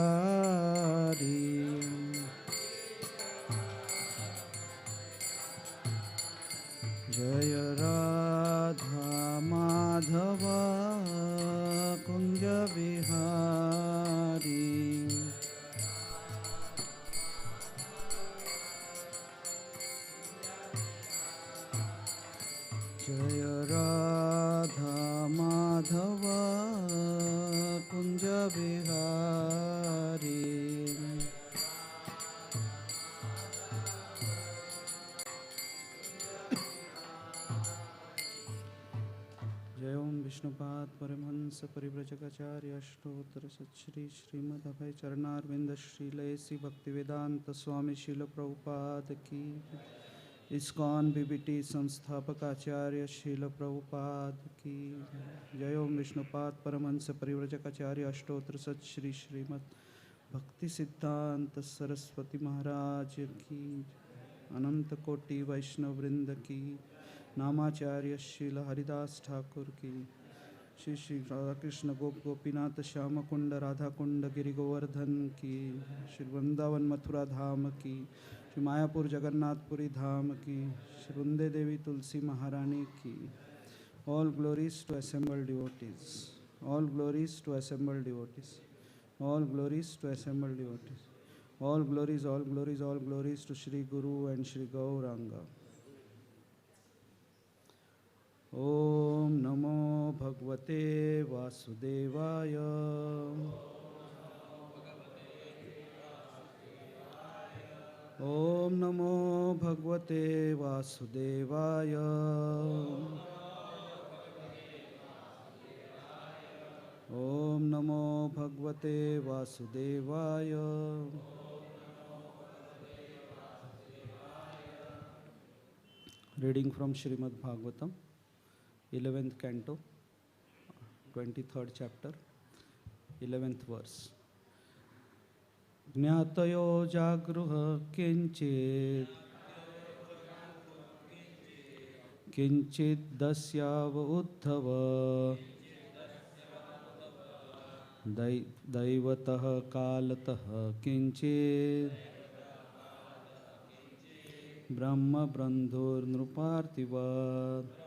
यमुनातीरावनचारी जय राधा माधव कुंज बिहारी जय राधा माधव कुंज बिहारी जय ओम विष्णुपाद परमहंस परिव्रजकाचार्य अष्टोत्तर सच्श्री श्रीमद् अभय चरणारविंद श्रीलयसी भक्तिवेदांत स्वामी शील प्रभुपाद की इस्कॉन बीबीटी संस्थापक आचार्य शील प्रभुपाद की जय ओम विष्णुपाद परमहंस परिव्रजकाचार्य अष्टोत्तर सच्श्री श्रीमद् भक्ति सिद्धांत सरस्वती महाराज की अनंत कोटि वैष्णव वृंद की नामाचार्य श्रील हरिदास ठाकुर की श्री श्री राधा कृष्ण गोपीनाथ श्याम कुंड राधा कुंड गिरि गोवर्धन की श्री वृंदावन मथुरा धाम की श्री मायापुर जगन्नाथपुरी धाम की श्री वृंदे देवी तुलसी महारानी की all glories to assembled devotees all glories to assembled devotees all glories to assembled devotees all glories to Shri Guru and Shri Gauranga ओम नमो भगवते वासुदेवाय ओम नमो भगवते वासुदेवाय ओम नमो भगवते वासुदेवाय reading from Shrimad Bhagavatam 11th canto 23rd chapter 11th verse ज्ञातयो जागृह किंचित् दस्याव उद्धव दैवतः कालतः किंचित् ब्रह्म बन्धुर्नृपार्तिवत्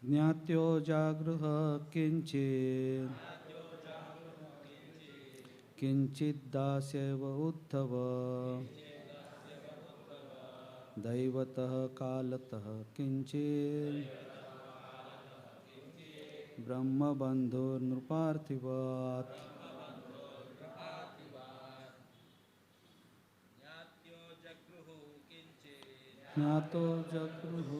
ज्ञात्यो जागृह किंचिद्दास्यैव उद्धव दैवतः कालतः किंचित् ब्रह्मबन्धुर्नृपार्थिवात् ज्ञातो जगृह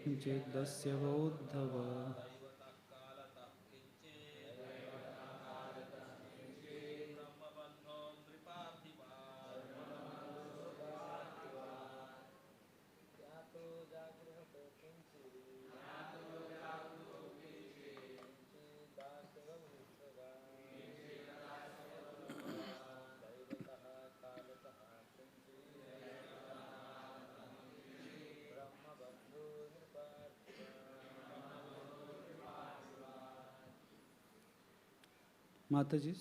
किंचिद्दस्यैव उद्धव माताजी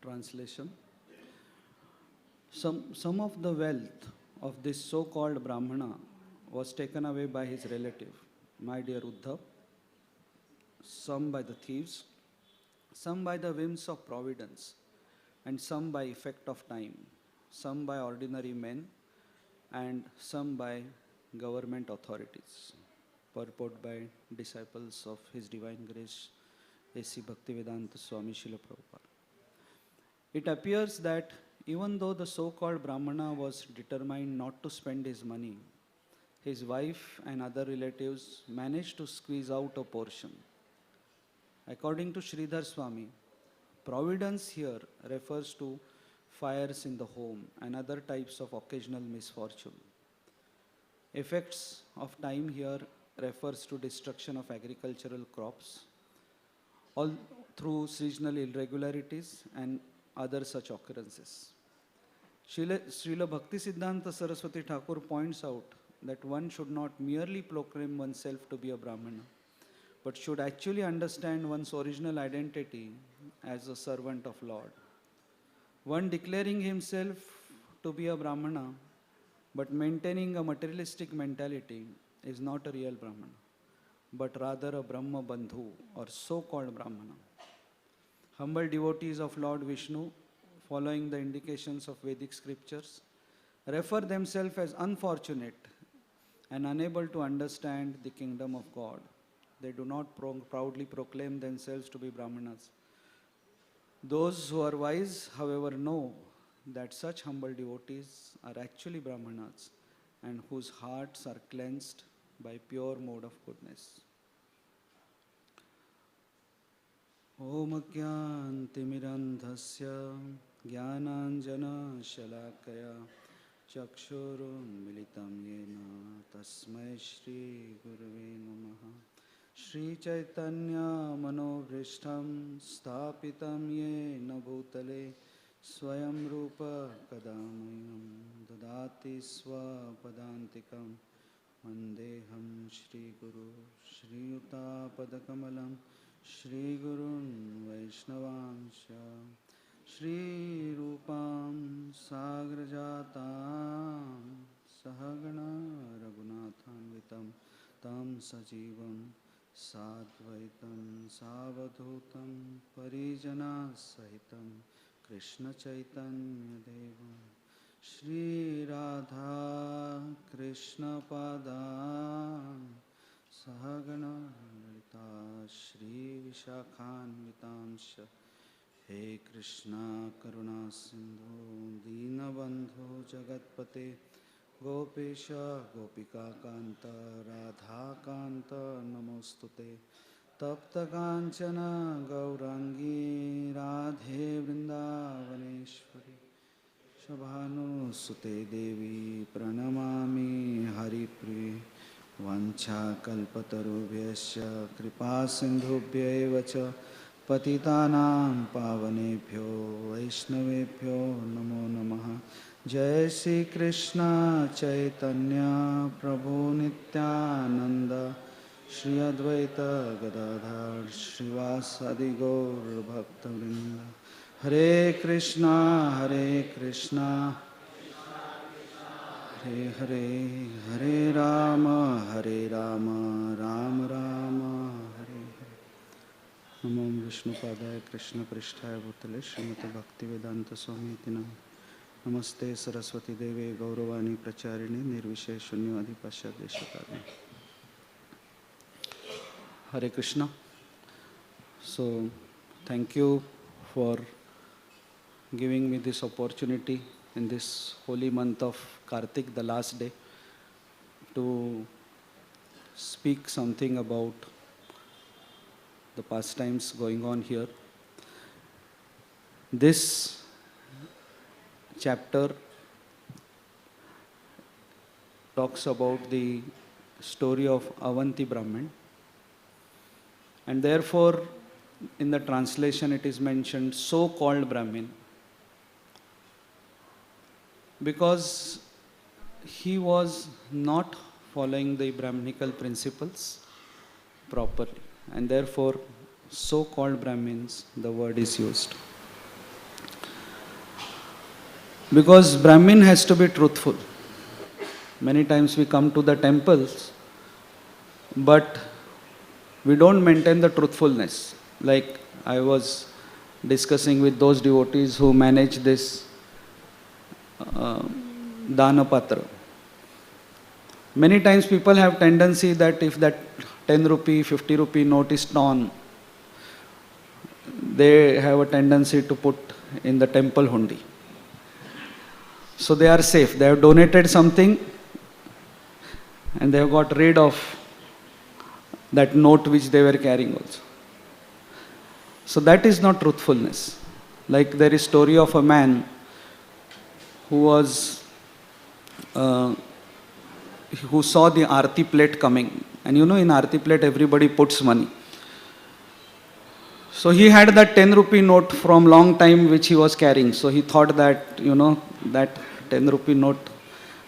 Translation. Some of the wealth of this so-called Brahmana was taken away by his relative, my dear Uddhav, some by the thieves, some by the whims of providence, and some by effect of time, some by ordinary men, and some by government authorities. Purport by disciples of His Divine Grace, A.C. Bhaktivedanta Swami Srila Prabhupada. It appears that even though the so-called Brahmana was determined not to spend his money, his wife and other relatives managed to squeeze out a portion. According to Sridhar Swami, providence here refers to fires in the home and other types of occasional misfortune. Effects of time here refers to destruction of agricultural crops, all through seasonal irregularities and other such occurrences. Srila Bhaktisiddhanta Saraswati Thakur points out that one should not merely proclaim oneself to be a Brahmana, but should actually understand one's original identity as a servant of Lord. One declaring himself to be a Brahmana but maintaining a materialistic mentality is not a real Brahmana, but rather a Brahma Bandhu or so-called Brahmana. Humble devotees of Lord Vishnu, following the indications of Vedic scriptures, refer themselves as unfortunate and unable to understand the kingdom of God. They do not proudly proclaim themselves to be Brahmanas. Those who are wise, however, know that such humble devotees are actually Brahmanas and whose hearts are cleansed by pure mode of goodness. Om Jnantimirandhasya Jnananjana Shalakaya Chakshurum Militam Yena Tasmai Shri Gurave Namaha Shri Chaitanya Manovristham Sthapitam Yena Bhutale Swayam Rupa Kadamayam Dadati Swapadantikam Vandeham Shri Guru Shri Yuta Padakamalam Shri Gurun Vaishnavansha Shri Rupam Sagrajatam Sahagana Raghunathanvitam Tam Sajivam Sadvaitam Savadhutam Parijana Sahitam Krishna Chaitanya Devam Shri Radha Krishna Padam Sahagana Lalita Shri Vishakhanvitamsha He Krishna Karuna Sindhu Dinabandhu Jagatpate Gopesha Gopika Kanta Radha Kanta Namostute Tapta Kanchana Gaurangi Radhe Vrindavaneshwari Shabhanu Sute Devi Pranamami Haripriye Vancha Kalpatarubhyasya Kripa Sindhubhya Cha Patitanam Pavanebhyo Vaishnavebhyo Namo Namaha Jai Shri Krishna Chaitanya Prabhu Nityananda Shri Advaita Gadadhar Srivasadi Gaur Bhaktavrinda Hare Krishna Hare Krishna Hare Hare Hare Rama Hare Rama Rama Rama Hare Hare Namo Vishnu Padaya Krishna Pristhaya Bhutale Srimati Bhaktivedanta Swamiti Nam Namaste Saraswati Deve Gauravani Pracharini Nirvishe Shunyadi Pasyadeshakari Hare Krishna. So, thank you for giving me this opportunity in this holy month of Kartik, the last day, to speak something about the pastimes going on here. This chapter talks about the story of Avanti Brahman, and therefore in the translation it is mentioned so-called Brahmin, because he was not following the Brahminical principles properly, and therefore so-called Brahmins, the word is used. Because Brahmin has to be truthful. Many times we come to the temples, but we don't maintain the truthfulness. Like I was discussing with those devotees who manage this Dana Patra. Many times people have tendency that if that 10 rupee, 50 rupee note is torn, they have a tendency to put in the temple hundi. So they are safe. They have donated something and they have got rid of that note which they were carrying also. So that is not truthfulness. Like there is story of a man who was who saw the Aarti plate coming. And in Aarti plate everybody puts money. So he had that 10 rupee note from long time which he was carrying. So he thought that, that 10 rupee note,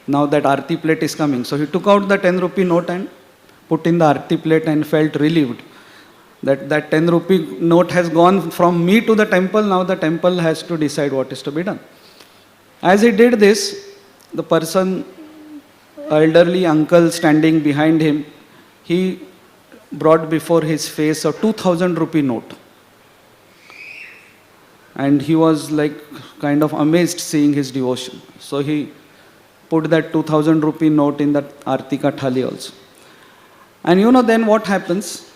now that Aarti plate is coming. So he took out the 10 rupee note and put in the Aarti plate and felt relieved. That 10 rupee note has gone from me to the temple, now the temple has to decide what is to be done. As he did this, the person, elderly uncle standing behind him, he brought before his face a 2000 rupee note. And he was like kind of amazed seeing his devotion. So he put that 2000 rupee note in that Aarti ka thali also. And then what happens?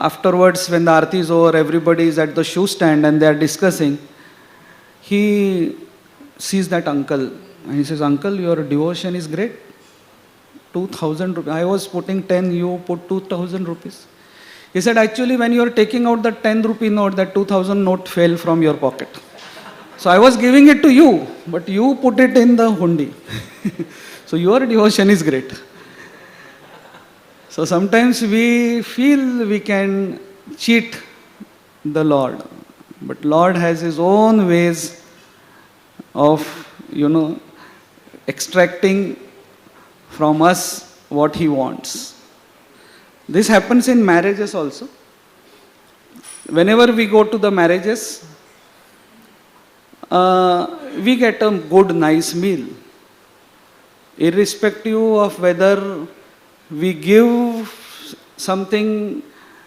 Afterwards, when the Aarti is over, everybody is at the shoe stand and they are discussing. He sees that uncle and he says, "Uncle, your devotion is great. 2000 rupees. I was putting 10, you put 2000 rupees. He said, "Actually, when you are taking out the 10 rupee note, that 2000 note fell from your pocket. So I was giving it to you, but you put it in the hundi." So your devotion is great. So sometimes we feel we can cheat the Lord, but Lord has His own ways of, extracting from us what He wants. This happens in marriages also. Whenever we go to the marriages, we get a good, nice meal. Irrespective of whether we give something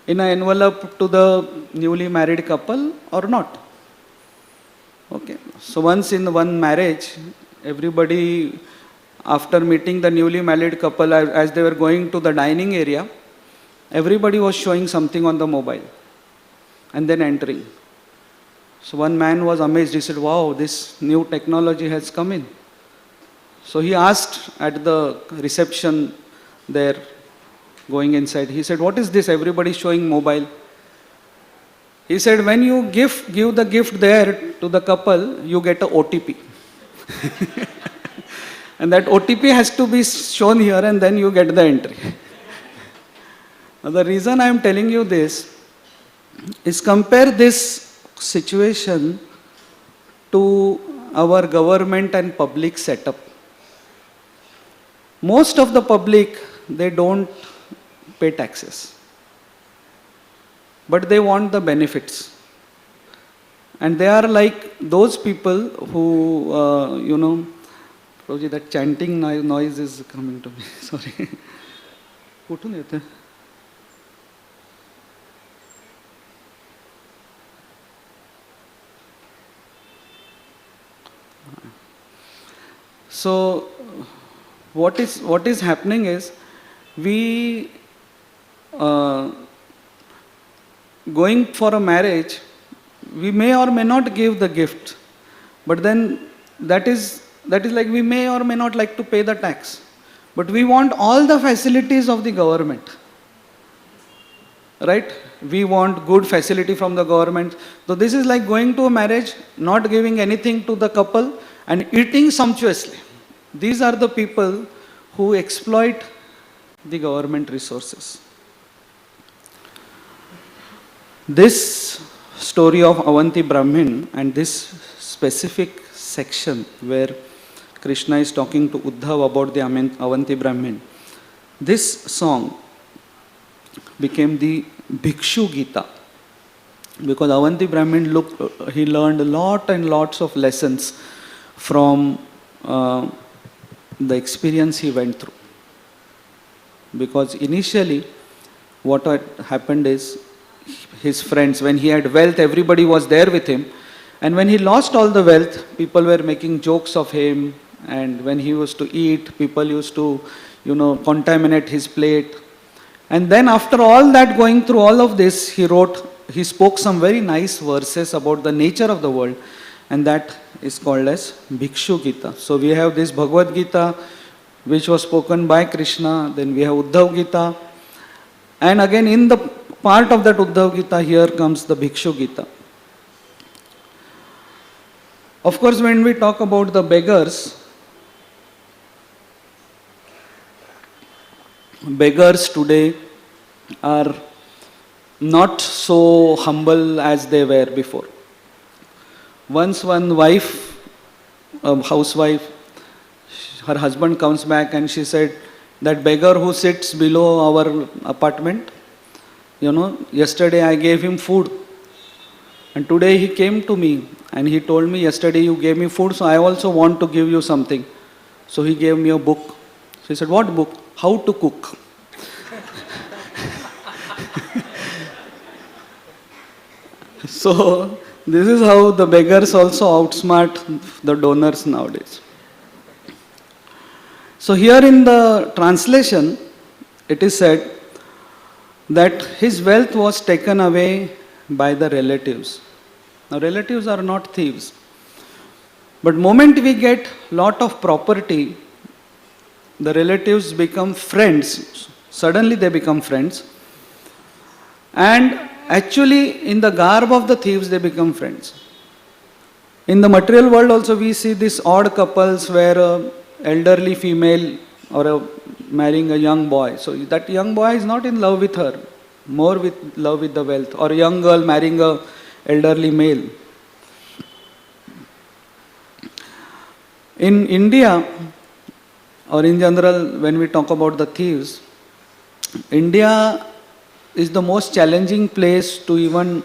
in an envelope to the newly married couple or not. Okay. So once in one marriage, everybody, after meeting the newly married couple, as they were going to the dining area, everybody was showing something on the mobile and then entering. So one man was amazed. He said, "Wow, this new technology has come in." So he asked at the reception there, going inside, he said, "What is this? Everybody showing mobile." He said, "When you give the gift there to the couple, you get a OTP." And that OTP has to be shown here and then you get the entry. Now the reason I am telling you this is, compare this situation to our government and public setup. Most of the public, they don't pay taxes, but they want the benefits. And they are like those people who, Prabhuji, that chanting noise is coming to me. Sorry. कुठून येते? So what is happening is, we going for a marriage, we may or may not give the gift, but then that is like we may or may not like to pay the tax, but we want all the facilities of the government, right? We want good facility from the government. So this is like going to a marriage, not giving anything to the couple and eating sumptuously. These are the people who exploit the government resources. This story of Avanti Brahmin and this specific section where Krishna is talking to Uddhav about the Avanti Brahmin, this song became the Bhikshu Gita, because Avanti Brahmin he learned a lot and lots of lessons from the experience he went through. Because initially what had happened is, his friends, when he had wealth, everybody was there with him, and when he lost all the wealth, people were making jokes of him, and when he used to eat, people used to contaminate his plate. And then after all that, going through all of this, he spoke some very nice verses about the nature of the world, and that is called as Bhikshu Gita. So we have this Bhagavad Gita, which was spoken by Krishna, then we have Uddhav Gita, and again in the part of that Uddhav Gita, here comes the Bhikshu Gita. Of course, when we talk about the beggars today are not so humble as they were before. Once one wife, a housewife, her husband comes back and she said, that beggar who sits below our apartment, yesterday I gave him food. And today he came to me and he told me, yesterday you gave me food, so I also want to give you something. So he gave me a book. So he said, what book? How to cook. So this is how the beggars also outsmart the donors nowadays. So here in the translation, it is said that his wealth was taken away by the relatives. Now relatives are not thieves. But moment we get lot of property, the relatives become friends. Suddenly they become friends. And actually in the garb of the thieves they become friends. In the material world also we see these odd couples where a elderly female or marrying a young boy. So that young boy is not in love with her, more with love with the wealth. Or a young girl marrying a elderly male. In India, or in general when we talk about the thieves, India is the most challenging place to even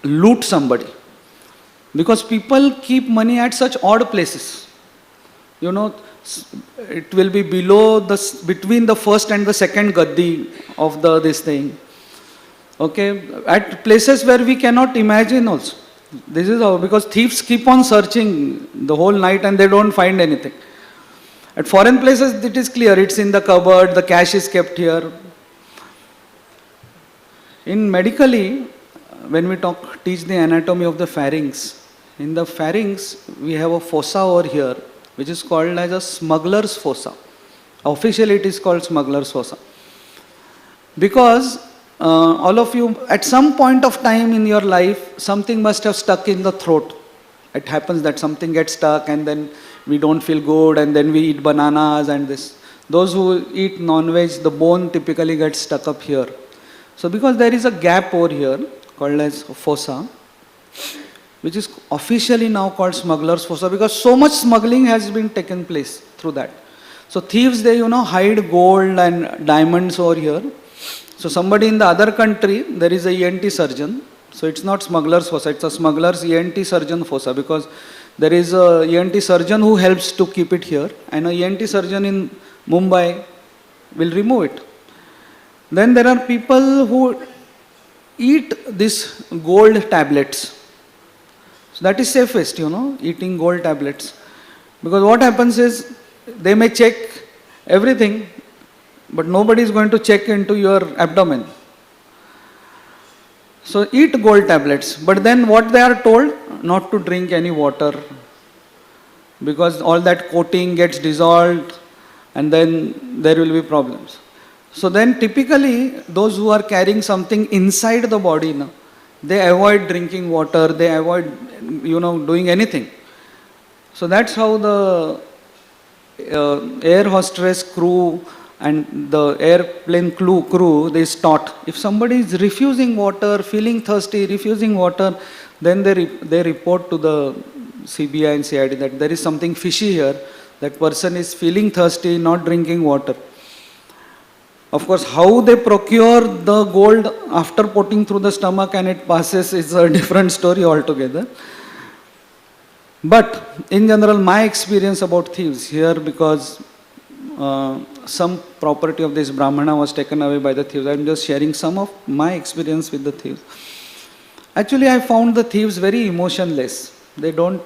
loot somebody. Because people keep money at such odd places. It will be between the first and the second gaddi of this thing. Okay, at places where we cannot imagine also. This is how, because thieves keep on searching the whole night and they don't find anything. At foreign places it is clear, it's in the cupboard, the cash is kept here. In medically, when we teach the anatomy of the pharynx, in the pharynx we have a fossa over here, which is called as a smuggler's fossa. Officially it is called smuggler's fossa. Because all of you, at some point of time in your life, something must have stuck in the throat. It happens that something gets stuck and then we don't feel good and then we eat bananas and this. Those who eat non-veg, the bone typically gets stuck up here. So because there is a gap over here called as fossa, which is officially now called smuggler's fossa, because so much smuggling has been taken place through that. So thieves, they hide gold and diamonds over here. So somebody in the other country, there is a ENT surgeon. So it's not smuggler's fossa, it's a smuggler's ENT surgeon fossa, because there is a ENT surgeon who helps to keep it here, and a ENT surgeon in Mumbai will remove it. Then there are people who eat these gold tablets. So that is safest, eating gold tablets. Because what happens is, they may check everything, but nobody is going to check into your abdomen. So eat gold tablets, but then what they are told? Not to drink any water, because all that coating gets dissolved and then there will be problems. So then typically those who are carrying something inside the body, they avoid drinking water, they avoid doing anything. So that's how the air hostess crew and the airplane crew, they is taught. If somebody is refusing water, feeling thirsty, refusing water, then they report to the CBI and CID that there is something fishy here. That person is feeling thirsty, not drinking water. Of course, how they procure the gold after putting through the stomach and it passes is a different story altogether. But in general, my experience about thieves here, because some property of this Brahmana was taken away by the thieves. I am just sharing some of my experience with the thieves. Actually, I found the thieves very emotionless. They don't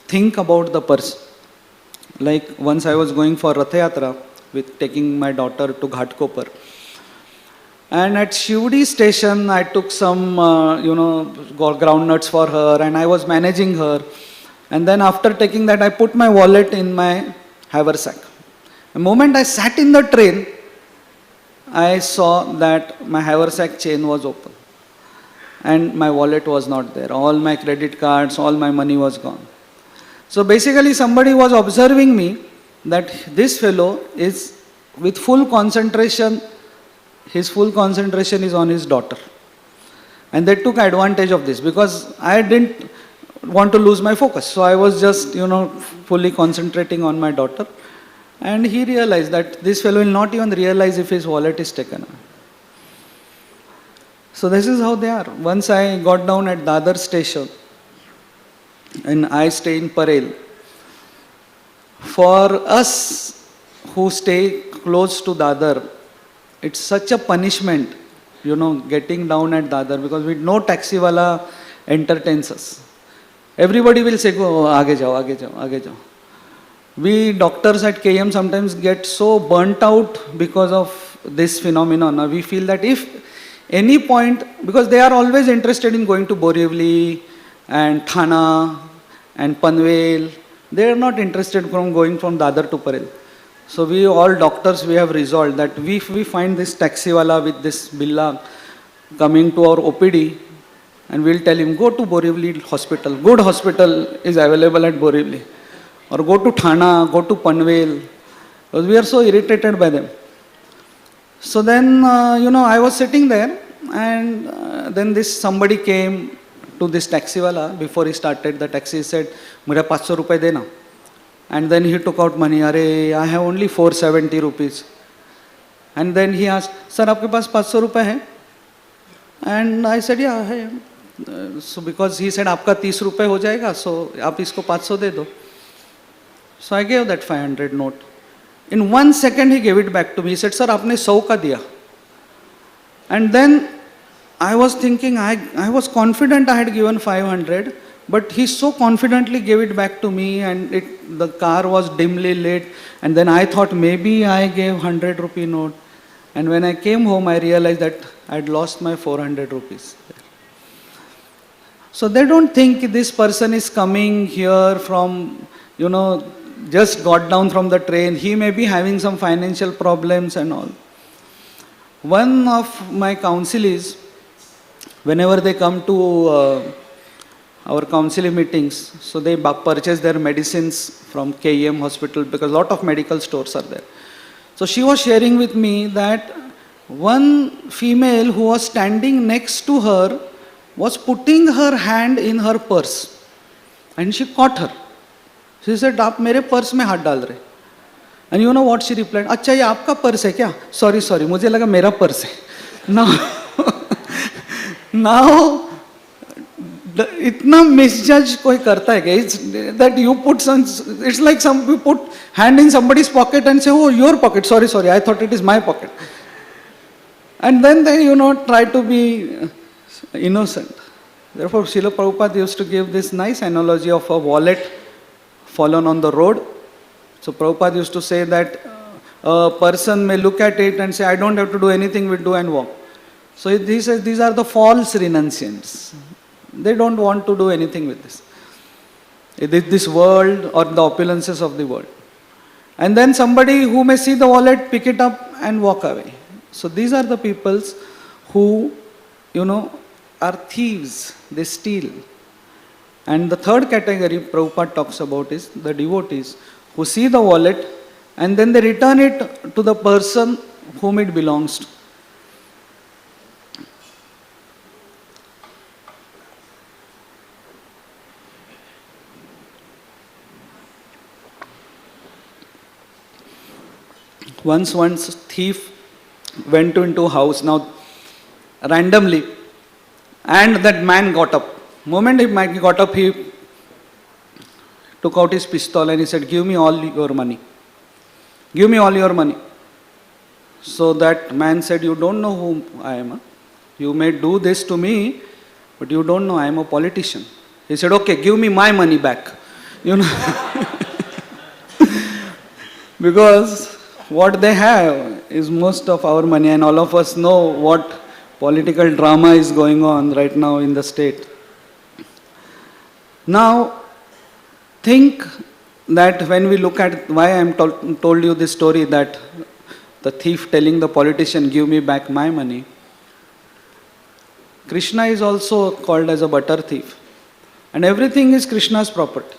think about the person. Like once I was going for Ratha Yatra with taking my daughter to Ghatkopar. And at Shivdi station, I took some, groundnuts for her and I was managing her. And then after taking that, I put my wallet in my haversack. The moment I sat in the train, I saw that my haversack chain was open and my wallet was not there. All my credit cards, all my money was gone. So basically somebody was observing me that this fellow is with full concentration, his full concentration is on his daughter. And they took advantage of this because I didn't want to lose my focus. So I was just, fully concentrating on my daughter. And he realized that this fellow will not even realize if his wallet is taken away. So this is how they are. Once I got down at Dadar station and I stay in Parel. For us who stay close to Dadar, it's such a punishment, getting down at Dadar because no taxi wala entertains us. Everybody will say, go, aage jao, aage jao, aage jao. We doctors at KM sometimes get so burnt out because of this phenomenon. We feel that if any point, because they are always interested in going to Borivali and Thana and Panvel, they are not interested from going from Dadar to Parel. So we all doctors, we have resolved that if we find this taxiwala with this billa coming to our OPD, and we'll tell him, go to Borivali hospital, good hospital is available at Borivali. Or go to Thana, go to Panvel, because we are so irritated by them. So then, I was sitting there, and then somebody came to this taxiwala. Before he started the taxi, he said, "Mujhe 500 rupees dena." And then he took out money. Arey, I have only 470 rupees. And then he asked, "Sir, aapke paas 500 rupees hai?" And I said, "Yeah, hai." So because he said, "Aapka 30 rupees ho jayega, so aap isko 500 de do." So I gave that 500 note. In 1 second he gave it back to me. He said, "Sir, aapne 100 ka diya." And then I was thinking, I was confident I had given 500, but he so confidently gave it back to me, and the car was dimly lit. And then I thought maybe I gave 100 rupee note. And when I came home, I realized that I had lost my 400 rupees. So they don't think this person is coming here from, just got down from the train. He may be having some financial problems and all. One of my counselees, whenever they come to our counseling meetings, so they purchase their medicines from KEM hospital because a lot of medical stores are there. So she was sharing with me that one female who was standing next to her was putting her hand in her purse, and she caught her. She said, "आप मेरे purse में हाथ डाल रहे." And you know what she replied? "अच्छा, ये आपका purse है क्या? Sorry, मुझे लगा मेरा पर्स है." Now, इतना misjudge कोई करता है क्या? It's that you put it's like you put hand in somebody's pocket and say, "Oh, your pocket. Sorry, I thought it is my pocket." And then they, try to be innocent. Therefore, Srila Prabhupada used to give this nice analogy of a wallet fallen on the road. So Prabhupada used to say that a person may look at it and say, "I don't have to do anything, we do and walk." So he says these are the false renunciants. They don't want to do anything with this. It is this world or the opulences of the world. And then somebody who may see the wallet, pick it up and walk away. So these are the peoples who, are thieves. They steal. And the third category Prabhupada talks about is the devotees who see the wallet and then they return it to the person whom it belongs to. Once thief went into a house, now randomly, and that man got up. Moment he got up, he took out his pistol and he said, "Give me all your money. Give me all your money." So that man said, "You don't know who I am. Huh? You may do this to me, but you don't know I am a politician." He said, "Okay, give me my money back." Because what they have is most of our money, and all of us know what political drama is going on right now in the state. Now, think that when we look at why I am told you this story, that the thief telling the politician, give me back my money. Krishna is also called as a butter thief. And everything is Krishna's property.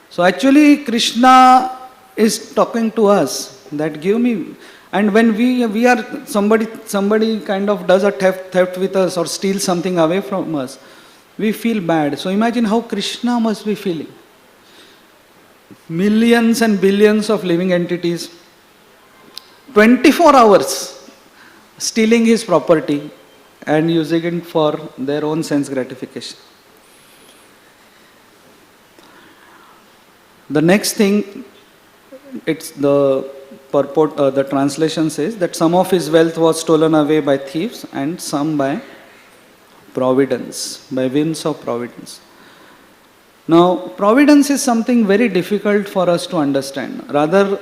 So actually Krishna is talking to us that give me. And when we are somebody kind of does a theft with us or steals something away from us, we feel bad. So imagine how Krishna must be feeling. Millions and billions of living entities, 24 hours stealing his property and using it for their own sense gratification. The next thing, it's the purport, the translation says that some of his wealth was stolen away by thieves and some by providence, by whims of providence. Now, providence is something very difficult for us to understand. Rather,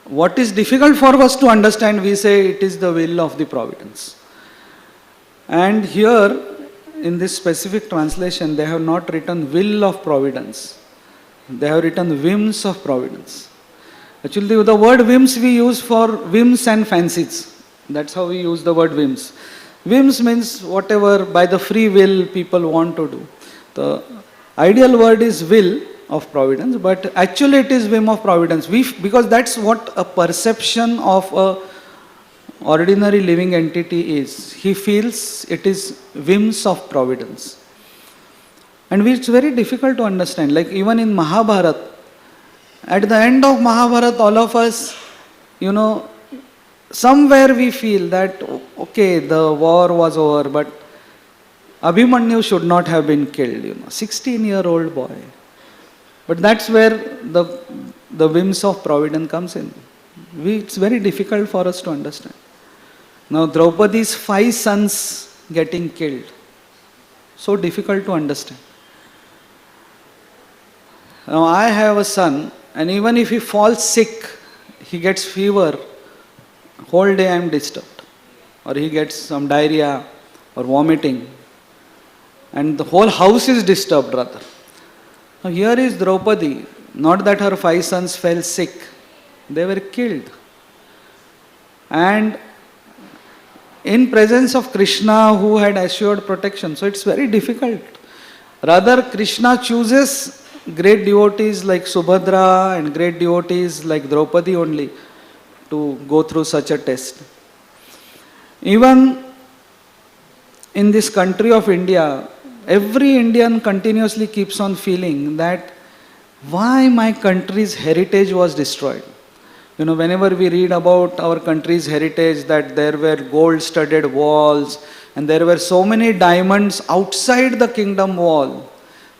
what is difficult for us to understand, we say it is the will of the providence. And here, in this specific translation, they have not written will of providence. They have written whims of providence. Actually, the word whims we use for whims and fancies. That's how we use the word whims. Whims means whatever by the free will people want to do. The ideal word is will of providence, but actually it is whim of providence. Because that's what a perception of a ordinary living entity is. He feels it is whims of providence. And it's very difficult to understand. Like even in Mahabharata, at the end of Mahabharata, all of us, somewhere we feel that, okay, the war was over, but Abhimanyu should not have been killed, 16-year-old boy. But that's where the whims of providence comes in. It's very difficult for us to understand. Now Draupadi's 5 sons getting killed. So difficult to understand. Now I have a son, and even if he falls sick, he gets fever, whole day I am disturbed. Or he gets some diarrhea or vomiting. And the whole house is disturbed rather. Now here is Draupadi, not that her 5 sons fell sick, they were killed. And in presence of Krishna who had assured protection, so it's very difficult. Rather, Krishna chooses great devotees like Subhadra and great devotees like Draupadi only to go through such a test. Even in this country of India, every Indian continuously keeps on feeling that why my country's heritage was destroyed. Whenever we read about our country's heritage, that there were gold-studded walls and there were so many diamonds outside the kingdom wall,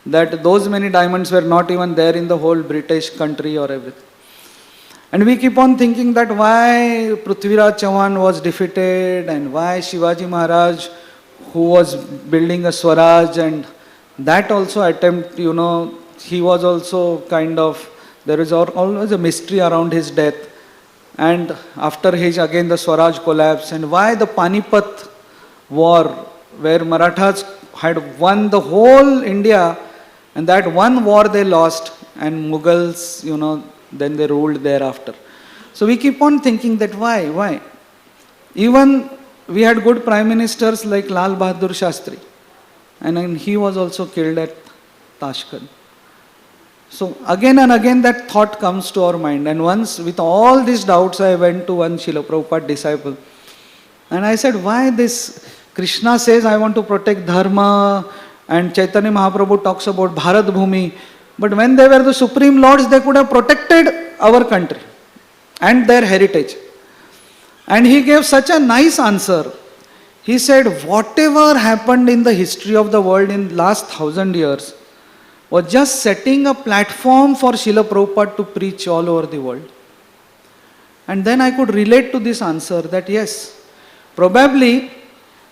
that those many diamonds were not even there in the whole British country or everything. And we keep on thinking that why Prithviraj Chauhan was defeated and why Shivaji Maharaj, who was building a Swaraj, and that also attempt, he was also kind of, there is always a mystery around his death. And after his, again the Swaraj collapsed. And why the Panipat war, where Marathas had won the whole India, and that one war they lost, and Mughals, then they ruled thereafter. So we keep on thinking that why? Even we had good prime ministers like Lal Bahadur Shastri, and then he was also killed at Tashkent. So again and again that thought comes to our mind. And once with all these doubts I went to one Srila Prabhupada disciple and I said, why this? Krishna says I want to protect Dharma and Chaitanya Mahaprabhu talks about Bharat Bhumi. But when they were the Supreme Lords, they could have protected our country and their heritage. And he gave such a nice answer. He said, whatever happened in the history of the world in last 1,000 years was just setting a platform for Srila Prabhupada to preach all over the world. And then I could relate to this answer that yes, probably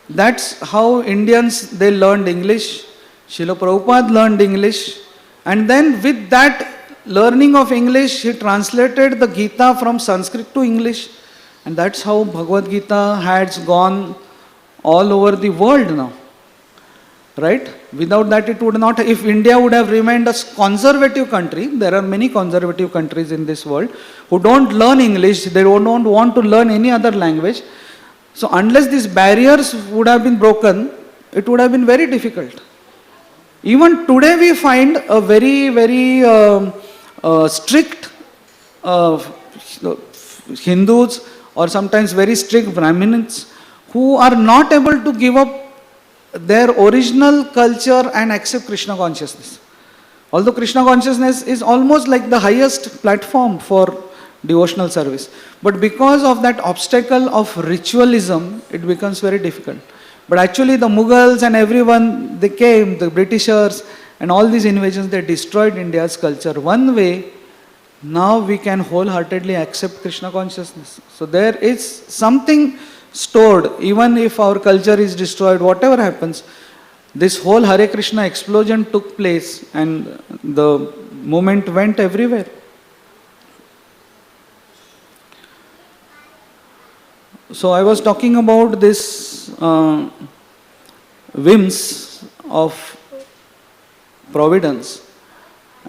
that's how Indians, they learned English. Srila Prabhupada learned English. And then with that learning of English, he translated the Gita from Sanskrit to English. And that's how Bhagavad Gita has gone all over the world now. right? Without that it would not, if India would have remained a conservative country, there are many conservative countries in this world who don't learn English, they don't want to learn any other language. So unless these barriers would have been broken, it would have been very difficult. Even today we find a very, very strict Hindus or sometimes very strict Brahmins who are not able to give up their original culture and accept Krishna consciousness. Although Krishna consciousness is almost like the highest platform for devotional service. But because of that obstacle of ritualism, it becomes very difficult. But actually the Mughals and everyone, they came, the Britishers and all these invasions, they destroyed India's culture. One way, now we can wholeheartedly accept Krishna consciousness. So there is something stored, even if our culture is destroyed, whatever happens, this whole Hare Krishna explosion took place and the movement went everywhere. So I was talking about this whims of providence,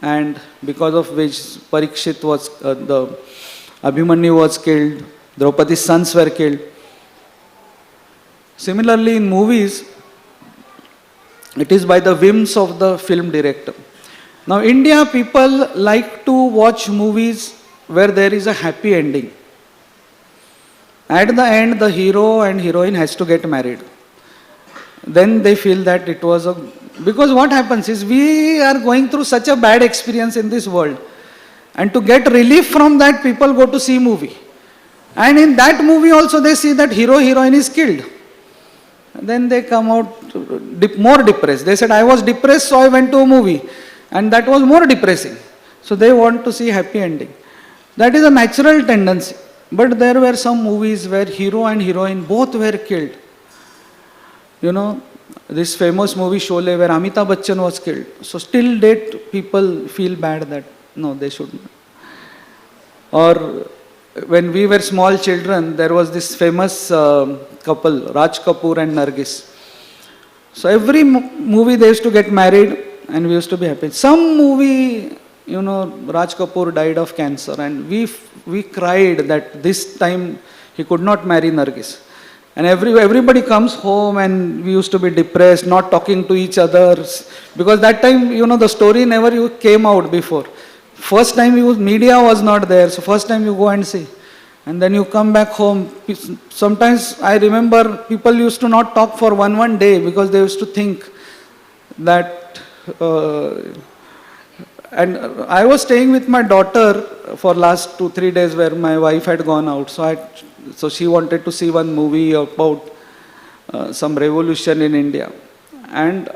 and because of which Parikshit was, the Abhimanyu was killed, Draupadi's sons were killed. Similarly in movies, it is by the whims of the film director. Now India people like to watch movies where there is a happy ending. At the end, the hero and heroine has to get married. Then they feel that it was a... Because what happens is, we are going through such a bad experience in this world. And to get relief from that, people go to see movie. And in that movie also they see that hero-heroine is killed. And then they come out more depressed. They said, I was depressed, so I went to a movie. And that was more depressing. So they want to see happy ending. That is a natural tendency. But there were some movies where hero and heroine both were killed. You know, this famous movie Sholay where Amitabh Bachchan was killed. So still date people feel bad that no, they should not. Or when we were small children, there was this famous couple, Raj Kapoor and Nargis. So every movie they used to get married and we used to be happy. Some movie, you know, Raj Kapoor died of cancer and we cried that this time he could not marry Nargis. And everybody comes home and we used to be depressed, not talking to each other. Because that time, you know, the story never came out before. First time media was not there, so first time you go and see. And then you come back home. Sometimes I remember people used to not talk for one day because they used to think that... and I was staying with my daughter for last 2-3 days where my wife had gone out. So she wanted to see one movie about some revolution in India. And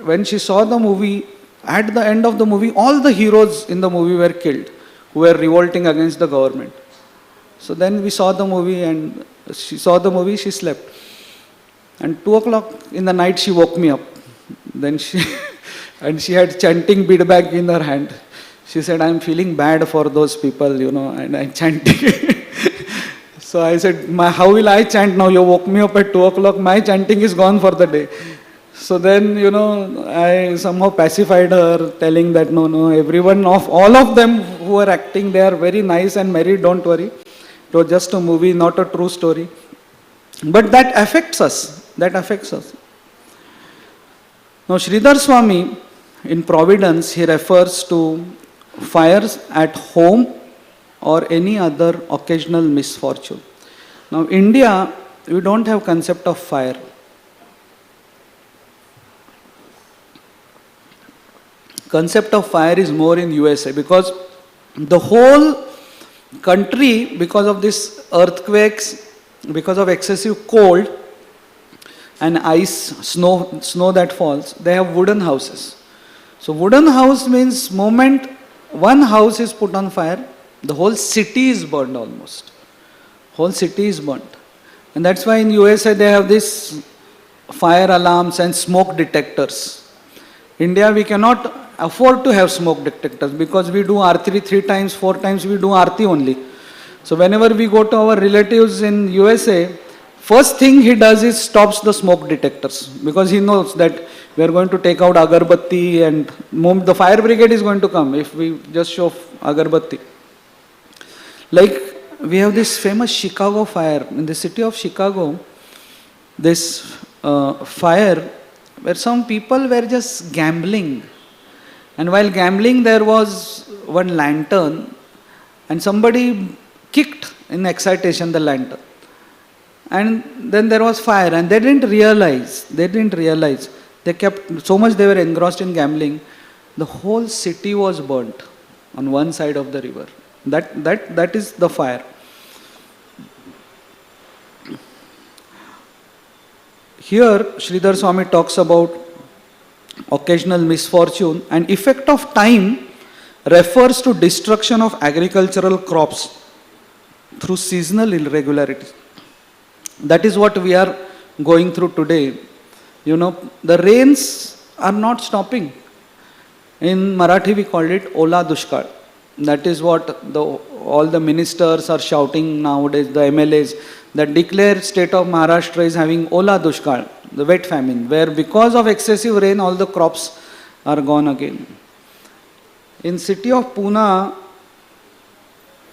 when she saw the movie, at the end of the movie, all the heroes in the movie were killed who were revolting against the government. So then we saw the movie and she saw the movie, she slept. And 2 o'clock in the night she woke me up. Then she... and she had chanting bead bag in her hand. She said, I'm feeling bad for those people, you know, and I'm chanting. So I said, how will I chant now? You woke me up at 2 o'clock, my chanting is gone for the day. So then, you know, I somehow pacified her, telling that no, everyone, all of them who are acting, they are very nice and merry, don't worry. It was just a movie, not a true story. But that affects us, Now Sridhar Swami, in Providence, he refers to fires at home or any other occasional misfortune. Now India, we don't have concept of fire. Concept of fire is more in USA because the whole country, because of this earthquakes, because of excessive cold and ice, snow that falls, they have wooden houses. So wooden house means moment one house is put on fire, the whole city is burned almost. Whole city is burnt. And that's why in USA they have this fire alarms and smoke detectors. India, we cannot afford to have smoke detectors because we do Aarti 3 times, 4 times we do Aarti only. So whenever we go to our relatives in USA, first thing he does is stops the smoke detectors because he knows that We are going to take out agarbatti and the fire brigade is going to come if we just show agarbatti. Like we have this famous Chicago fire. In the city of Chicago, this fire where some people were just gambling. And while gambling, there was one lantern and somebody kicked in excitation the lantern. And then there was fire and they didn't realize. They kept, so much they were engrossed in gambling, the whole city was burnt on one side of the river. That is the fire. Here, Sridhar Swami talks about occasional misfortune, and effect of time refers to destruction of agricultural crops through seasonal irregularities. That is what we are going through today. You know, the rains are not stopping. In Marathi we call it Ola Dushkal. That is what all the ministers are shouting nowadays, the MLAs, that declared state of Maharashtra is having Ola Dushkal, the wet famine, where because of excessive rain all the crops are gone again. In city of Pune,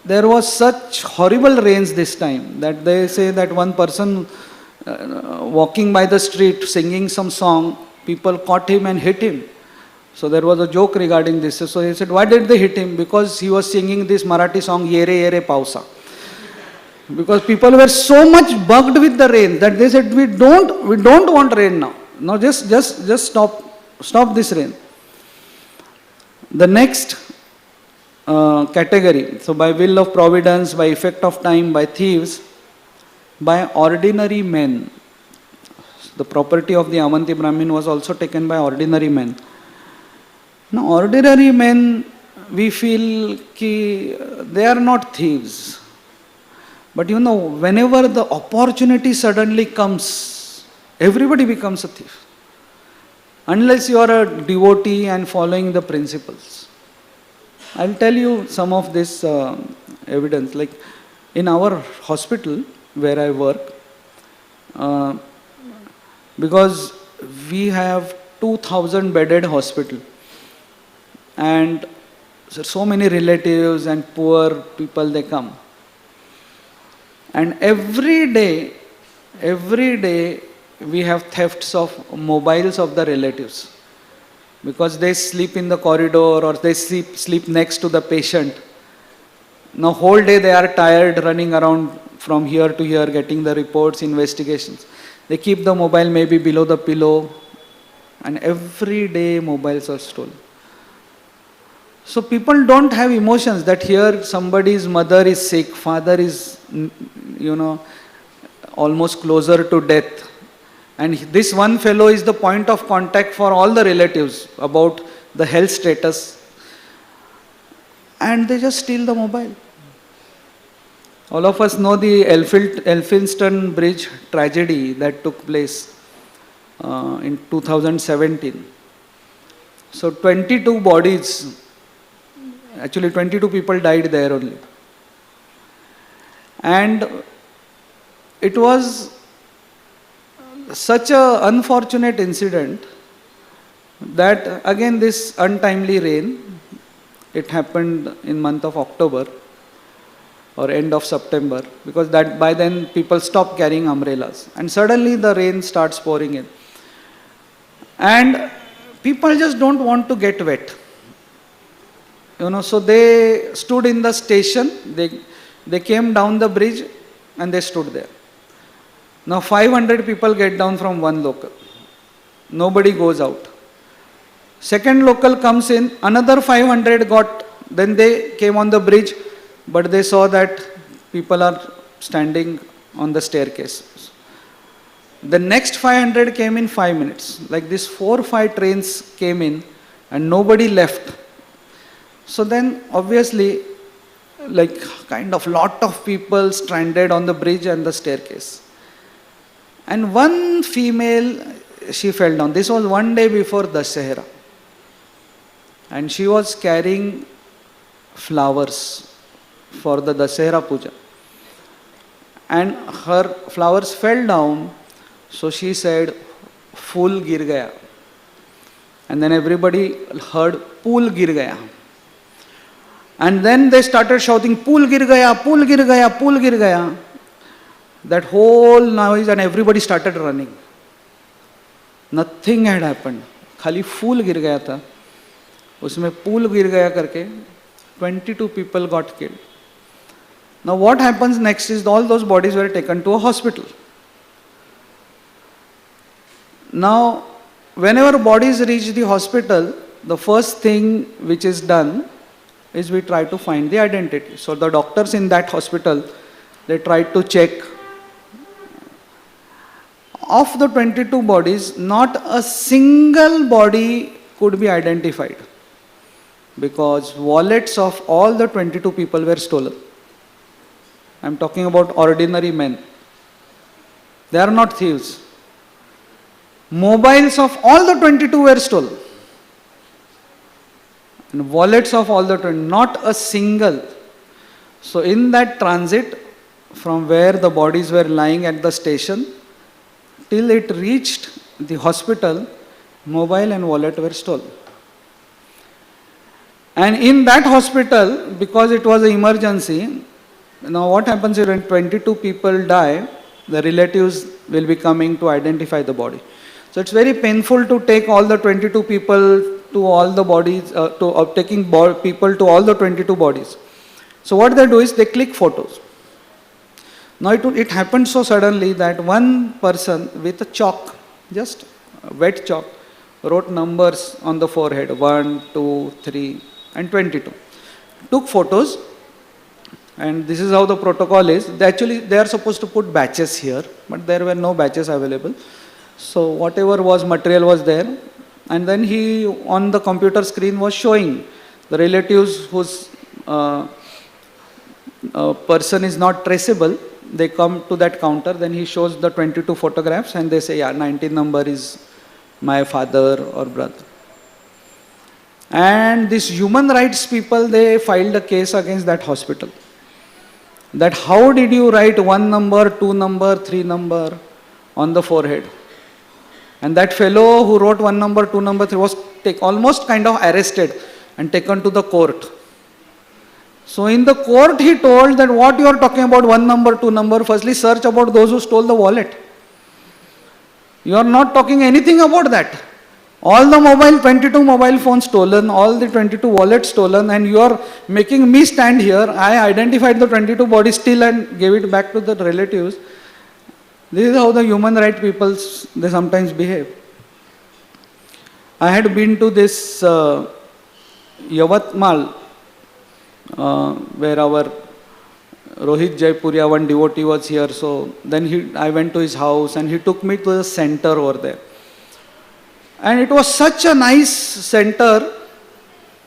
there was such horrible rains this time that they say that one person walking by the street singing some song, people caught him and hit him. So there was a joke regarding this. So he said, why did they hit him? Because he was singing this Marathi song, Yere Yere Pausa. Because people were so much bugged with the rain that they said, we don't want rain now. No, just stop this rain. The next category, so by will of providence, by effect of time, by thieves, by ordinary men. The property of the Avanti Brahmin was also taken by ordinary men. Now, ordinary men, we feel they are not thieves. But you know, whenever the opportunity suddenly comes, everybody becomes a thief. Unless you are a devotee and following the principles. I'll tell you some of this evidence. Like in our hospital where I work, because we have 2,000 bedded hospital. And so many relatives and poor people, they come. And every day we have thefts of mobiles of the relatives. Because they sleep in the corridor or they sleep next to the patient. Now whole day they are tired running around from here to here getting the reports, investigations. They keep the mobile maybe below the pillow and every day mobiles are stolen. So people don't have emotions that here somebody's mother is sick, father is, almost closer to death. And this one fellow is the point of contact for all the relatives about the health status. And they just steal the mobile. All of us know the Elphinstone Bridge tragedy that took place in 2017. So 22 bodies, actually 22 people died there only. And it was such an unfortunate incident that again this untimely rain, it happened in month of October or end of September, because that by then people stopped carrying umbrellas and suddenly the rain starts pouring in. And people just don't want to get wet. So they stood in the station, they came down the bridge and they stood there. Now 500 people get down from one local. Nobody goes out. Second local comes in, another 500 then they came on the bridge, but they saw that people are standing on the staircase. The next 500 came in 5 minutes. Like this 4 or 5 trains came in and nobody left. So then obviously like kind of lot of people stranded on the bridge and the staircase. And one female, she fell down. This was one day before Dasahara. And she was carrying flowers for the Dasahara puja. And her flowers fell down. So she said, "Phool gir gaya." And then everybody heard, pool gir gaya. And then they started shouting, pool gir gaya, pool gir gaya, pool gir gaya. That whole noise, and everybody started running. Nothing had happened. खाली फूल गिर गया था. उसमें pool गिर गया करके 22 people got killed. Now what happens next is all those bodies were taken to a hospital. Now, whenever bodies reach the hospital, the first thing which is done is we try to find the identity. So the doctors in that hospital, they tried to check. Of the 22 bodies, not a single body could be identified because wallets of all the 22 people were stolen. I am talking about ordinary men. They are not thieves. Mobiles of all the 22 were stolen. And wallets of all the 20, not a single. So in that transit, from where the bodies were lying at the station, till it reached the hospital, mobile and wallet were stolen. And in that hospital, because it was an emergency, now what happens is when 22 people die, the relatives will be coming to identify the body. So it's very painful to take all the 22 people to all the bodies, taking people to all the 22 bodies. So what they do is they click photos. Now it happened so suddenly that one person with a chalk, just wet chalk, wrote numbers on the forehead, 1, 2, 3 and 22. Took photos, and this is how the protocol is. They are supposed to put batches here, but there were no batches available. So whatever was material was there, and then he on the computer screen was showing the relatives whose person is not traceable. They come to that counter, then he shows the 22 photographs and they say, yeah, 19 number is my father or brother. And these human rights people, they filed a case against that hospital. That how did you write 1 number, 2 number, 3 number on the forehead? And that fellow who wrote 1 number, 2 number, 3 was almost kind of arrested and taken to the court. So in the court he told that what you are talking about 1 number, 2 number, firstly search about those who stole the wallet. You are not talking anything about that. All the 22 mobile phones stolen, all the 22 wallets stolen, and you are making me stand here. I identified the 22 bodies still and gave it back to the relatives. This is how the human rights people, they sometimes behave. I had been to this Yavatmal, where our Rohit Jaipuria, one devotee was here. So then I went to his house and he took me to the center over there. And it was such a nice center,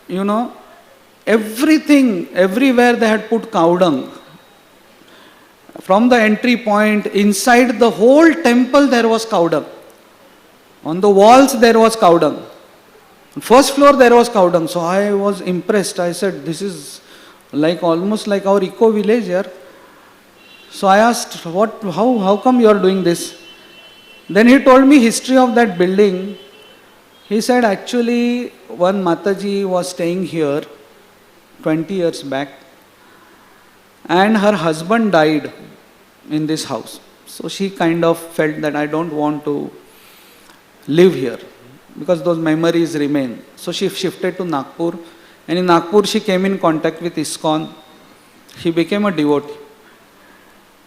you know, everything, everywhere they had put cow dung. From the entry point, inside the whole temple there was cow dung. On the walls there was cow dung. First floor there was cow dung. So I was impressed. I said, this is like almost like our eco village here. So I asked, how come you are doing this? Then he told me history of that building. He said actually one Mataji was staying here 20 years back and her husband died in this house. So she kind of felt that I don't want to live here because those memories remain. So she shifted to Nagpur, and in Nagpur she came in contact with ISKCON. She became a devotee.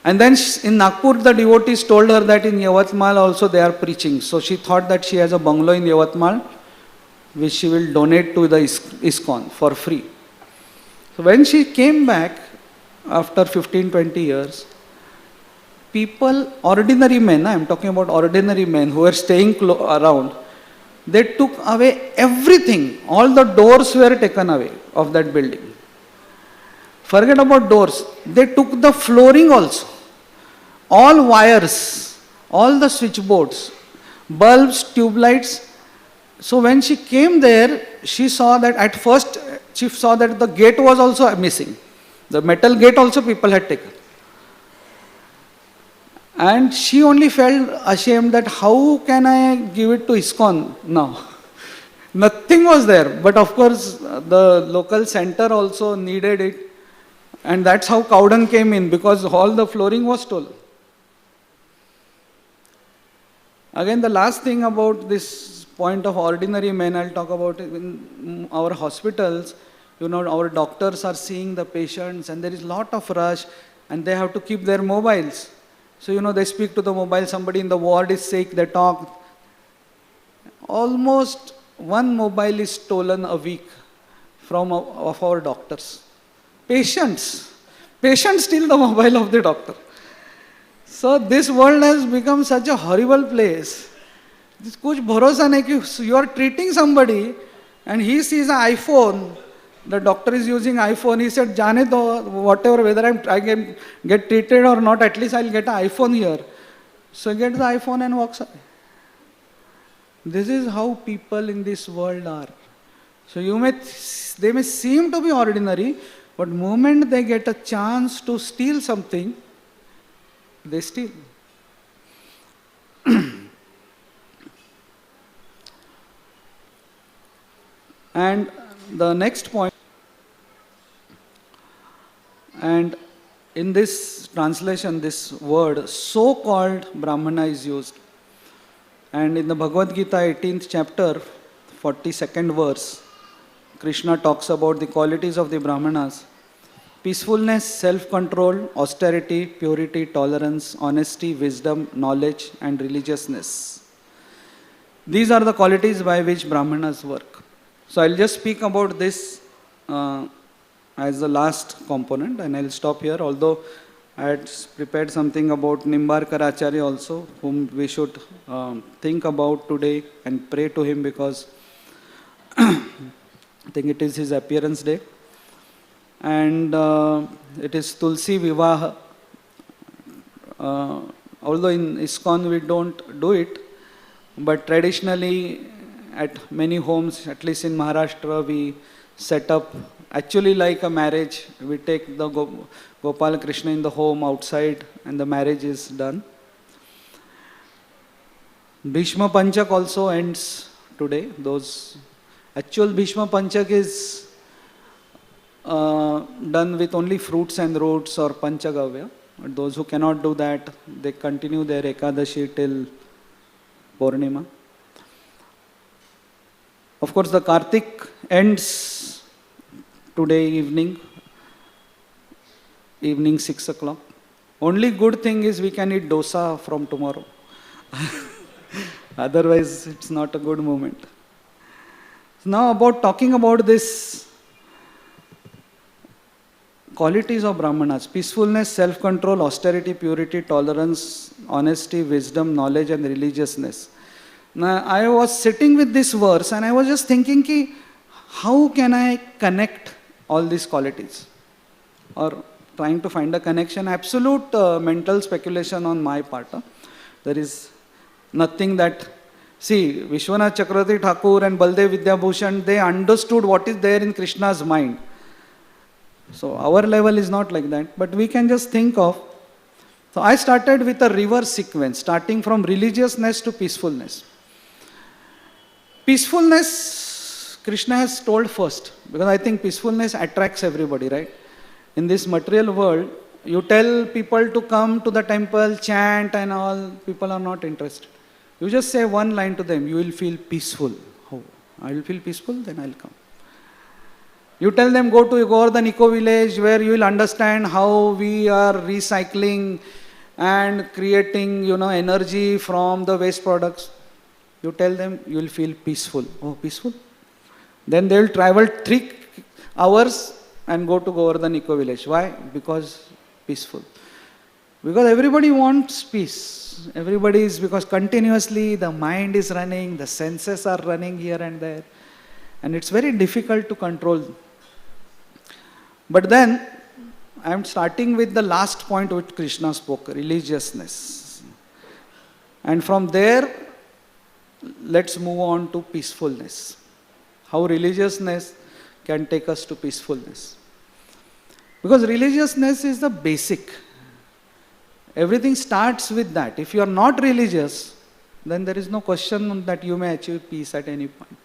And then in Nagpur the devotees told her that in Yavatmal also they are preaching. So she thought that she has a bungalow in Yavatmal which she will donate to the ISKCON for free. So when she came back after 15-20 years, people, ordinary men, I am talking about ordinary men who were staying around, they took away everything. All the doors were taken away of that building. Forget about doors. They took the flooring also. All wires, all the switchboards, bulbs, tube lights. So when she came there, she saw that at first she saw that the gate was also missing. The metal gate also people had taken. And she only felt ashamed that how can I give it to ISKCON now? Nothing was there. But of course, the local center also needed it. And that's how cow dung came in, because all the flooring was stolen. Again, the last thing about this point of ordinary men, I'll talk about it. In our hospitals, our doctors are seeing the patients and there is lot of rush and they have to keep their mobiles. So, they speak to the mobile, somebody in the ward is sick, they talk. Almost one mobile is stolen a week of our doctors. Patients steal the mobile of the doctor. So this world has become such a horrible place. Kuch bharosa nahi ki you are treating somebody and he sees an iPhone. The doctor is using iPhone. He said, "Jane to whatever, whether I can get treated or not, at least I'll get an iPhone here." So he gets the iPhone and walks away. This is how people in this world are. So they may seem to be ordinary, but the moment they get a chance to steal something, they steal. And the next point, and in this translation, this word so-called Brahmana is used. And in the Bhagavad Gita 18th chapter, 42nd verse, Krishna talks about the qualities of the Brahmanas. Peacefulness, self-control, austerity, purity, tolerance, honesty, wisdom, knowledge, and religiousness. These are the qualities by which Brahmanas work. So I'll just speak about this as the last component, and I'll stop here, although I had prepared something about Nimbarkar Acharya also, whom we should think about today and pray to him, because I think it is his appearance day. And it is Tulsi Vivaha. Although in ISKCON we don't do it, but traditionally at many homes, at least in Maharashtra, we set up actually like a marriage. We take the Gopal Krishna in the home outside and the marriage is done. Bhishma Panchak also ends today. Actual Bhishma Panchak is done with only fruits and roots or Panchagavya. But those who cannot do that, they continue their Ekadashi till Purnima. Of course, the Kartik ends today evening 6 o'clock. Only good thing is we can eat dosa from tomorrow. Otherwise, it's not a good moment. Now talking about this qualities of Brahmanas: peacefulness, self-control, austerity, purity, tolerance, honesty, wisdom, knowledge, and religiousness. Now, I was sitting with this verse and I was just thinking, how can I connect all these qualities? Or trying to find a connection. Absolute mental speculation on my part. There is nothing that... See, Vishwanath Chakravarti Thakur and Baldev Vidyabhushan, they understood what is there in Krishna's mind. So our level is not like that, but we can just think of... So I started with a reverse sequence, starting from religiousness to peacefulness. Peacefulness, Krishna has told first, because I think peacefulness attracts everybody, right? In this material world, you tell people to come to the temple, chant and all, people are not interested. You just say one line to them, you will feel peaceful. How? I will feel peaceful, then I will come. You tell them, go to Govardhan Eco Village, where you will understand how we are recycling and creating, energy from the waste products. You tell them, you will feel peaceful. Oh, peaceful? Then they will travel 3 hours and go to Govardhan Eco Village. Why? Because peaceful. Because everybody wants peace. Because continuously the mind is running, the senses are running here and there. And it's very difficult to control. But then, I am starting with the last point which Krishna spoke, religiousness. And from there, let's move on to peacefulness. How religiousness can take us to peacefulness. Because religiousness is the basic. Everything starts with that. If you are not religious, then there is no question that you may achieve peace at any point.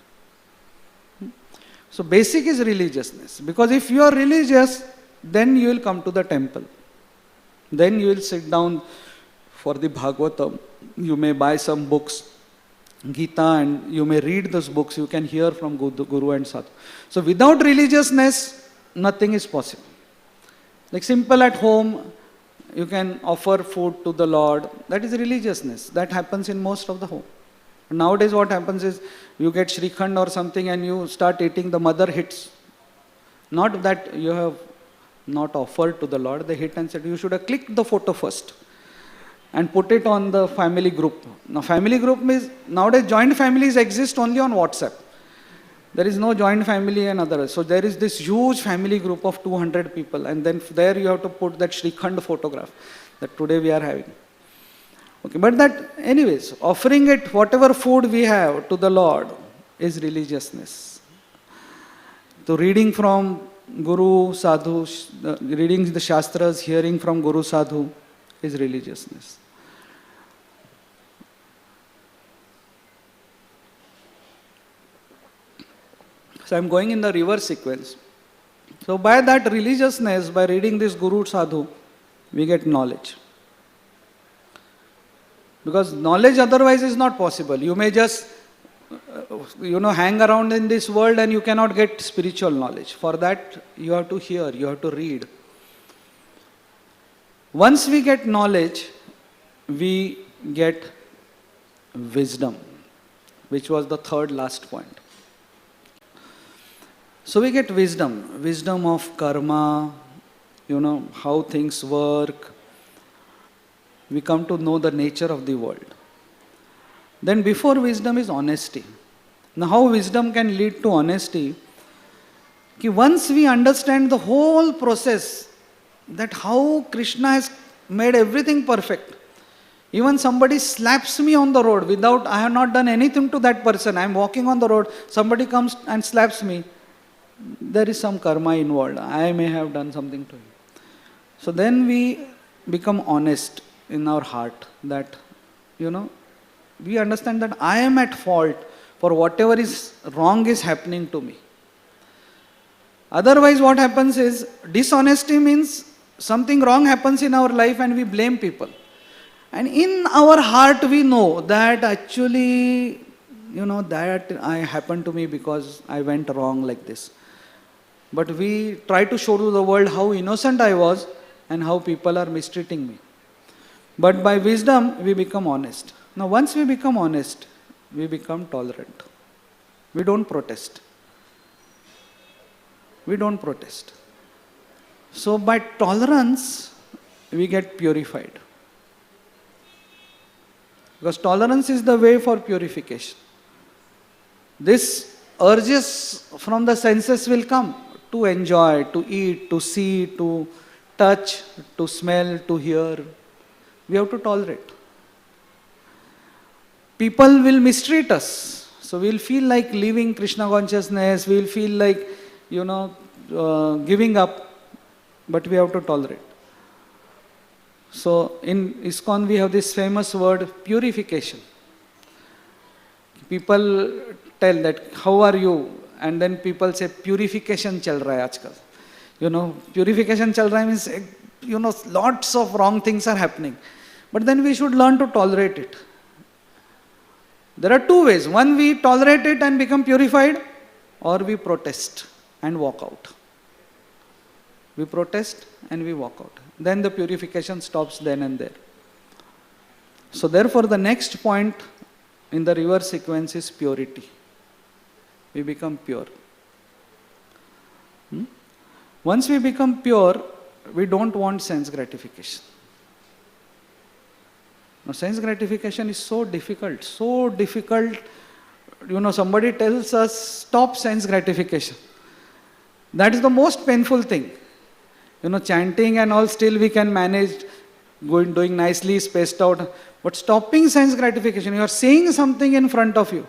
So basic is religiousness. Because if you are religious, then you will come to the temple. Then you will sit down for the Bhagavatam. You may buy some books, Gita, and you may read those books. You can hear from Guru and Sadhu. So without religiousness, nothing is possible. Like simple at home, you can offer food to the Lord. That is religiousness. That happens in most of the home. Nowadays what happens is, you get Shrikhand or something and you start eating, the mother hits. Not that you have not offered to the Lord, they hit and said, you should have clicked the photo first and put it on the family group. Now family group means, nowadays joint families exist only on WhatsApp. There is no joint family and others. So there is this huge family group of 200 people, and then there you have to put that Shrikhand photograph that today we are having. Okay, but that, anyways, offering it, whatever food we have to the Lord, is religiousness. So reading from Guru, Sadhu, reading the Shastras, hearing from Guru, Sadhu, is religiousness. So I am going in the reverse sequence. So by that religiousness, by reading this Guru, Sadhu, we get knowledge. Because knowledge otherwise is not possible. You may just, hang around in this world and you cannot get spiritual knowledge. For that, you have to hear, you have to read. Once we get knowledge, we get wisdom, which was the third last point. So we get wisdom, wisdom of karma, how things work. We come to know the nature of the world. Then before wisdom is honesty. Now how wisdom can lead to honesty? Once we understand the whole process, that how Krishna has made everything perfect. Even somebody slaps me on the road without, I have not done anything to that person. I am walking on the road, somebody comes and slaps me. There is some karma involved. I may have done something to him. So then we become honest in our heart that, we understand that I am at fault for whatever is wrong is happening to me. Otherwise what happens is, dishonesty means something wrong happens in our life and we blame people. And in our heart we know that actually, that I happened to me because I went wrong like this. But we try to show to the world how innocent I was and how people are mistreating me. But by wisdom, we become honest. Now once we become honest, we become tolerant. We don't protest. We don't protest. So by tolerance, we get purified. Because tolerance is the way for purification. This urges from the senses will come to enjoy, to eat, to see, to touch, to smell, to hear. We have to tolerate. People will mistreat us. So we will feel like leaving Krishna consciousness, we will feel like, giving up, but we have to tolerate. So in ISKCON we have this famous word, purification. People tell that, how are you? And then people say, purification chal raha hai aajkal. Purification chal raha means, lots of wrong things are happening. But then we should learn to tolerate it. There are two ways. One, we tolerate it and become purified, or we protest and walk out. We protest and we walk out. Then the purification stops then and there. So therefore the next point in the reverse sequence is purity. We become pure. Once we become pure, we don't want sense gratification. Now sense gratification is so difficult, so difficult. Somebody tells us, stop sense gratification. That is the most painful thing. Chanting and all still we can manage, doing nicely, spaced out. But stopping sense gratification, you are seeing something in front of you.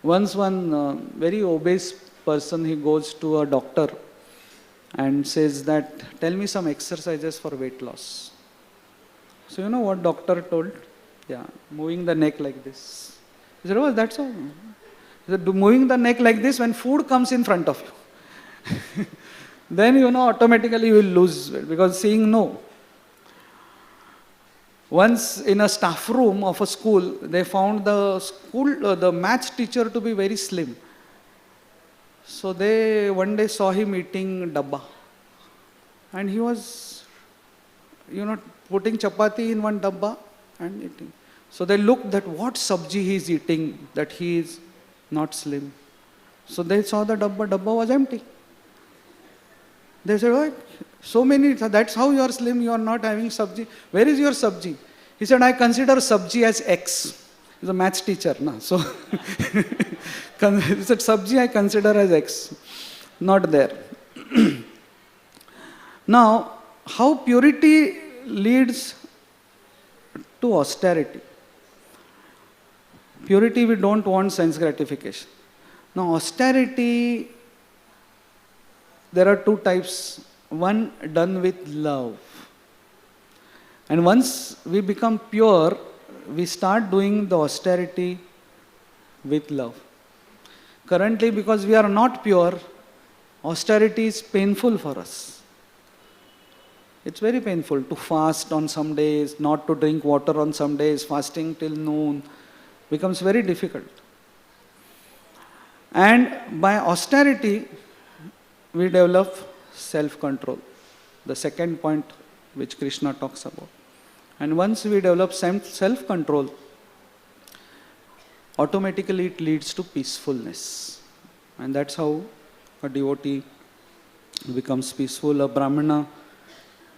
Once one very obese person, he goes to a doctor and says that, tell me some exercises for weight loss. So what doctor told? Yeah, moving the neck like this. He said, oh, that's all. Moving the neck like this when food comes in front of you. Then automatically you will lose weight because seeing no. Once in a staff room of a school, they found the maths teacher to be very slim. So they one day saw him eating dabba. And he was, putting chapati in one dabba and eating. So they looked at what sabji he is eating, that he is not slim. So they saw the dabba was empty. They said, oh, so many, that's how you are slim, you are not having sabji. Where is your sabji? He said, I consider sabji as X. He's a maths teacher. So he said, sabji I consider as X. Not there. Now, how purity leads to austerity. Purity, we don't want sense gratification. Now, austerity, there are two types. One, done with love. And once we become pure, we start doing the austerity with love. Currently, because we are not pure, austerity is painful for us. It's very painful to fast on some days, not to drink water on some days, fasting till noon becomes very difficult. And by austerity, we develop self-control, the second point which Krishna talks about. And once we develop self-control, automatically it leads to peacefulness. And that's how a devotee becomes peaceful, a Brahmana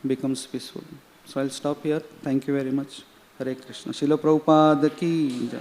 becomes peaceful. So I'll stop here. Thank you very much. Hare Krishna. Srila Prabhupada ki jai.